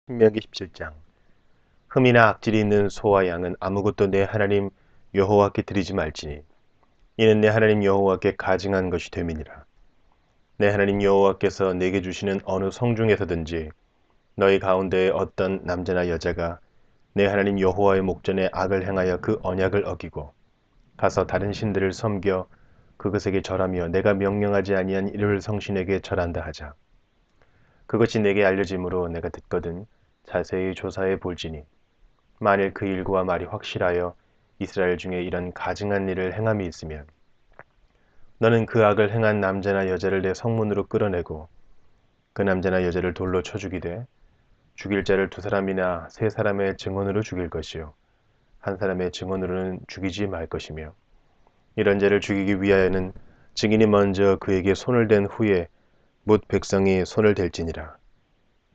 신명기 17장. 흠이나 악질이 있는 소와 양은 아무것도 내 하나님 여호와께 드리지 말지니 이는 내 하나님 여호와께 가증한 것이 됨이니라. 내 하나님 여호와께서 내게 주시는 어느 성 중에서든지 너희 가운데에 어떤 남자나 여자가 내 하나님 여호와의 목전에 악을 행하여 그 언약을 어기고 가서 다른 신들을 섬겨 그것에게 절하며 내가 명령하지 아니한 이를 성신에게 절한다 하자. 그것이 내게 알려짐으로 내가 듣거든 자세히 조사해 볼지니 만일 그 일과 말이 확실하여 이스라엘 중에 이런 가증한 일을 행함이 있으면 너는 그 악을 행한 남자나 여자를 내 성문으로 끌어내고 그 남자나 여자를 돌로 쳐 죽이되 죽일 자를 2사람이나 3사람의 증언으로 죽일 것이요 한 사람의 증언으로는 죽이지 말 것이며 이런 자를 죽이기 위하여는 증인이 먼저 그에게 손을 댄 후에 뭇 백성이 손을 댈지니라.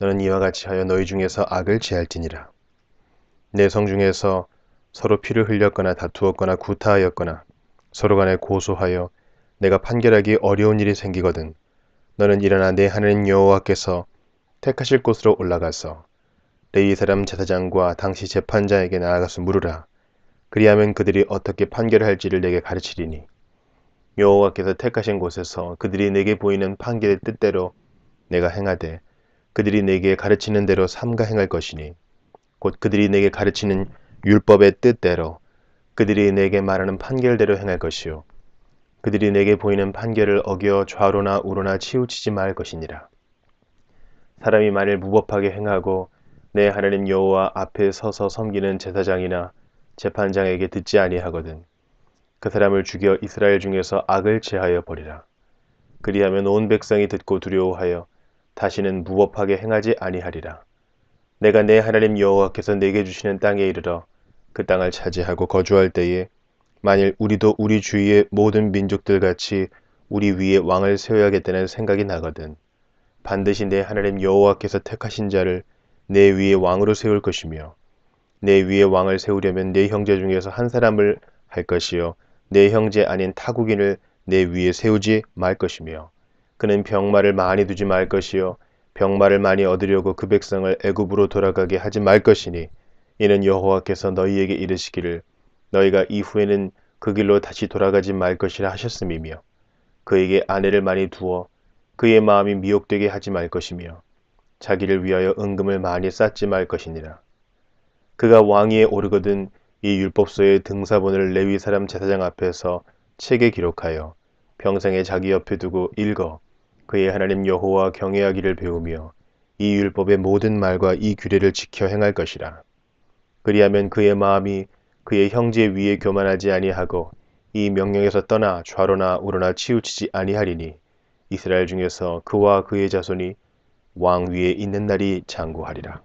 너는 이와 같이 하여 너희 중에서 악을 제할지니라. 내 성 중에서 서로 피를 흘렸거나 다투었거나 구타하였거나 서로 간에 고소하여 내가 판결하기 어려운 일이 생기거든 너는 일어나 내 하나님 여호와께서 택하실 곳으로 올라가서 레위 사람 제사장과 당시 재판자에게 나아가서 물으라. 그리하면 그들이 어떻게 판결할지를 내게 가르치리니 여호와께서 택하신 곳에서 그들이 내게 보이는 판결의 뜻대로 내가 행하되 그들이 내게 가르치는 대로 삼가 행할 것이니 곧 그들이 내게 가르치는 율법의 뜻대로 그들이 내게 말하는 판결대로 행할 것이요 그들이 내게 보이는 판결을 어겨 좌로나 우로나 치우치지 말 것이니라. 사람이 만일 무법하게 행하고 내 하나님 여호와 앞에 서서 섬기는 제사장이나 재판장에게 듣지 아니하거든 그 사람을 죽여 이스라엘 중에서 악을 제하여 버리라. 그리하면 온 백성이 듣고 두려워하여 다시는 무법하게 행하지 아니하리라. 내가 내 하나님 여호와께서 내게 주시는 땅에 이르러 그 땅을 차지하고 거주할 때에 만일 우리도 우리 주위의 모든 민족들 같이 우리 위에 왕을 세워야겠다는 생각이 나거든 반드시 내 하나님 여호와께서 택하신 자를 내 위에 왕으로 세울 것이며 내 위에 왕을 세우려면 내 형제 중에서 한 사람을 할 것이요 내 형제 아닌 타국인을 내 위에 세우지 말 것이며 그는 병마를 많이 두지 말 것이요 병마를 많이 얻으려고 그 백성을 애굽으로 돌아가게 하지 말 것이니 이는 여호와께서 너희에게 이르시기를 너희가 이후에는 그 길로 다시 돌아가지 말 것이라 하셨음이며 그에게 아내를 많이 두어 그의 마음이 미혹되게 하지 말 것이며 자기를 위하여 은금을 많이 쌓지 말 것이니라. 그가 왕위에 오르거든 이 율법서의 등사본을 레위 사람 제사장 앞에서 책에 기록하여 평생에 자기 옆에 두고 읽어 그의 하나님 여호와 경외하기를 배우며 이 율법의 모든 말과 이 규례를 지켜 행할 것이라. 그리하면 그의 마음이 그의 형제 위에 교만하지 아니하고 이 명령에서 떠나 좌로나 우로나 치우치지 아니하리니 이스라엘 중에서 그와 그의 자손이 왕 위에 있는 날이 장구하리라.